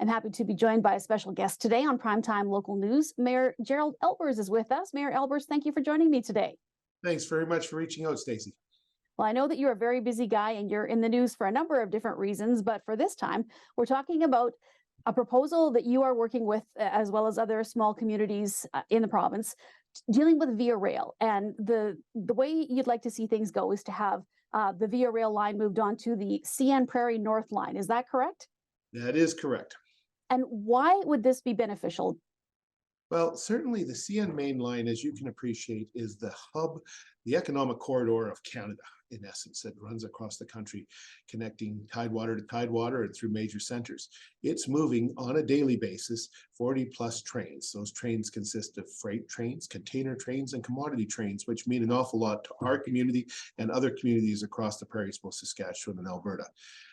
I'm happy to be joined by a special guest today on Primetime Local News. Mayor Gerald Aalbers is with us. Mayor Aalbers, thank you for joining me today. Thanks very much for reaching out, Stacey. Well, I know that you're a very busy guy and you're in the news for a number of different reasons, but for this time, we're talking about a proposal that you are working with, as well as other small communities in the province, dealing with Via Rail. And the way you'd like to see things go is to have the Via Rail line moved on to the CN Prairie North line. Is that correct? That is correct. And why would this be beneficial? Well, certainly the CN main line, as you can appreciate, is the hub, the economic corridor of Canada, in essence, that runs across the country, connecting tidewater to tidewater and through major centers. It's moving on a daily basis 40 plus trains. Those trains consist of freight trains, container trains, and commodity trains, which mean an awful lot to our community and other communities across the prairies, both Saskatchewan and Alberta.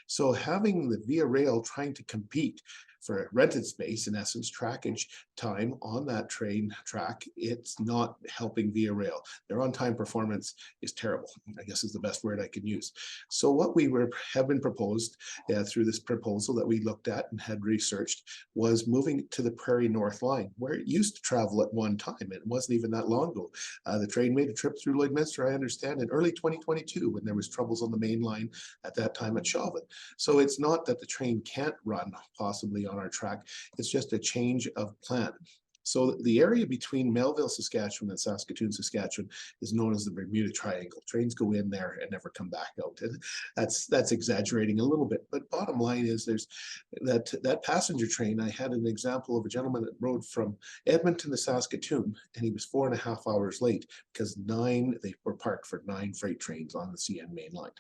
So having the Via Rail trying to compete for rented space, in essence, trackage time on that train track, it's not helping Via Rail. Their on-time performance is terrible, I guess is the best word I can use. So what have been proposed through this proposal that we looked at and had researched was moving to the Prairie North line, where it used to travel at one time. It wasn't even that long ago. The train made a trip through Lloydminster, I understand, in early 2022 when there was troubles on the main line at that time at Chauvin. So it's not that the train can't run possibly on our track, it's just a change of plan. So the area between Melville, Saskatchewan and Saskatoon, Saskatchewan is known as the Bermuda Triangle. Trains go in there and never come back out. And that's exaggerating a little bit. But bottom line is there's that passenger train. I had an example of a gentleman that rode from Edmonton to Saskatoon, and he was 4.5 hours late because they were parked for 9 freight trains on the CN main line.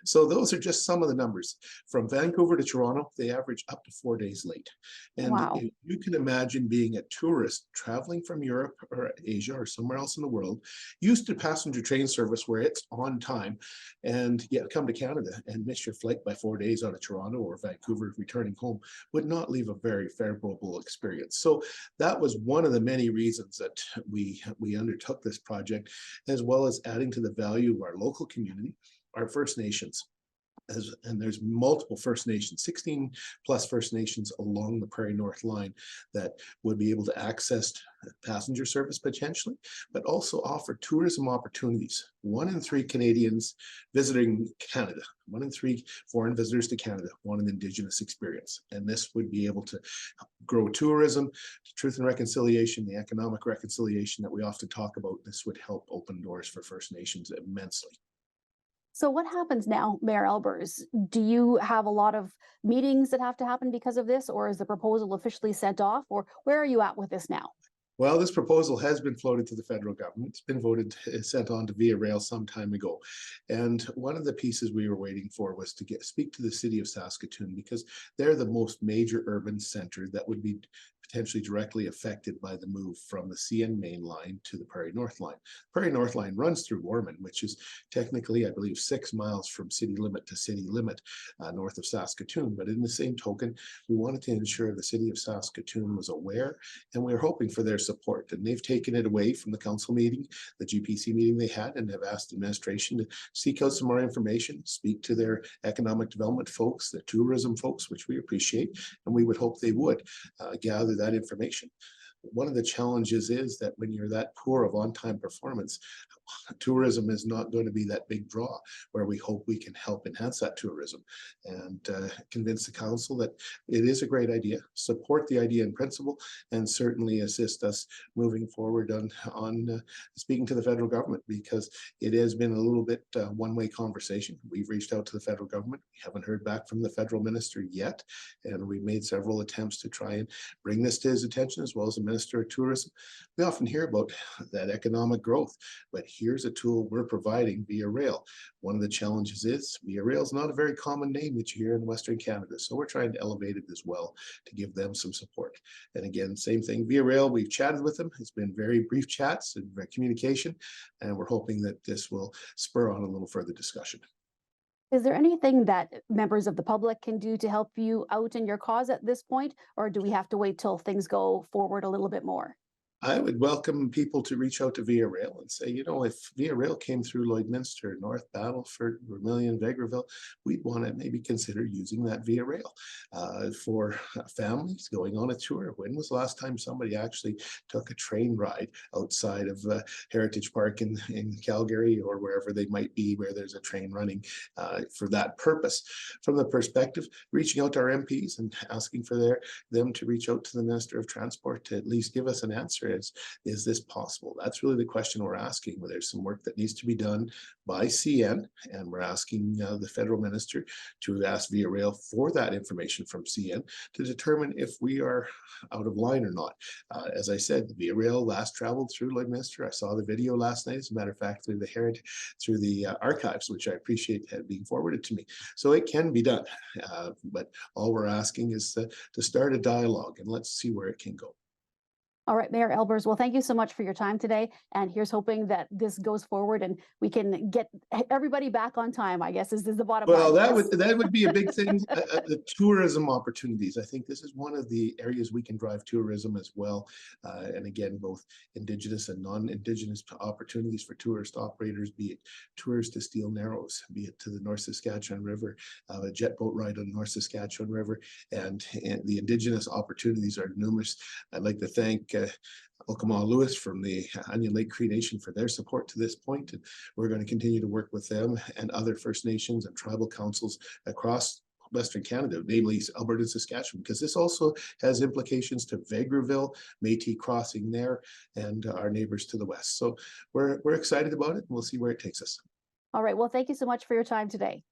So those are just some of the numbers. From Vancouver to Toronto, they average up to 4 days late. And wow. If you can imagine being a tourist traveling from Europe or Asia or somewhere else in the world, used to passenger train service where it's on time, and yet come to Canada and miss your flight by 4 days out of Toronto or Vancouver returning home would not leave a very favorable experience. So that was one of the many reasons that we undertook this project, as well as adding to the value of our local community, our First Nations. And there's multiple First Nations, 16 plus First Nations along the Prairie North line that would be able to access passenger service potentially, but also offer tourism opportunities. 1 in 3 Canadians visiting Canada, 1 in 3 foreign visitors to Canada want an Indigenous experience. And this would be able to grow tourism, truth and reconciliation, the economic reconciliation that we often talk about. This would help open doors for First Nations immensely. So what happens now, Mayor Aalbers? Do you have a lot of meetings that have to happen because of this, or is the proposal officially sent off, or where are you at with this now? Well, this proposal has been floated to the federal government. It's been sent on to Via Rail some time ago. And one of the pieces we were waiting for was to speak to the city of Saskatoon, because they're the most major urban center that would be potentially directly affected by the move from the CN main line to the Prairie North line. Prairie North line runs through Ormond, which is technically, I believe, 6 miles from city limit to city limit north of Saskatoon. But in the same token, we wanted to ensure the city of Saskatoon was aware, and we were hoping for their support. And they've taken it away from the council meeting, the GPC meeting they had, and have asked administration to seek out some more information, speak to their economic development folks, the tourism folks, which we appreciate, and we would hope they would gather that information. One of the challenges is that when you're that poor of on-time performance, tourism is not going to be that big draw, where we hope we can help enhance that tourism and convince the council that it is a great idea, support the idea in principle, and certainly assist us moving forward on speaking to the federal government, because it has been a little bit one-way conversation. We've reached out to the federal government. We haven't heard back from the federal minister yet, and we've made several attempts to try and bring this to his attention, as well as the Minister of Tourism. We often hear about that economic growth, but here's a tool we're providing via rail. One of the challenges is Via Rail is not a very common name that you hear in Western Canada, so we're trying to elevate it as well to give them some support. And again, same thing, Via Rail, we've chatted with them. It's been very brief chats and communication, and we're hoping that this will spur on a little further discussion. Is there anything that members of the public can do to help you out in your cause at this point, or do we have to wait till things go forward a little bit more? I would welcome people to reach out to Via Rail and say, if Via Rail came through Lloydminster, North Battleford, Vermilion, Vegreville, we'd want to maybe consider using that Via Rail for families going on a tour. When was the last time somebody actually took a train ride outside of Heritage Park in Calgary, or wherever they might be where there's a train running for that purpose? From the perspective, reaching out to our MPs and asking for them to reach out to the Minister of Transport to at least give us an answer. Is this possible? That's really the question we're asking. There's some work that needs to be done by CN, and we're asking the federal minister to ask Via Rail for that information from CN to determine if we are out of line or not. As I said, the Via Rail last traveled through Lloydminster. I saw the video last night, as a matter of fact, through the archives, which I appreciate being forwarded to me. So it can be done, but all we're asking is to start a dialogue, and let's see where it can go. All right, Mayor Aalbers, well, thank you so much for your time today. And here's hoping that this goes forward and we can get everybody back on time, I guess, is the bottom line. Well, that would be a big thing. The tourism opportunities. I think this is one of the areas we can drive tourism as well. And again, both Indigenous and non-Indigenous opportunities for tourist operators, be it tours to Steel Narrows, be it to the North Saskatchewan River, a jet boat ride on the North Saskatchewan River, and the Indigenous opportunities are numerous. I'd like to thank Okama Lewis from the Onion Lake Cree Nation for their support to this point, and we're going to continue to work with them and other First Nations and tribal councils across Western Canada, namely Alberta and Saskatchewan, because this also has implications to Vegreville, Métis Crossing there, and our neighbors to the west. So we're excited about it, and we'll see where it takes us. All right, well, thank you so much for your time today.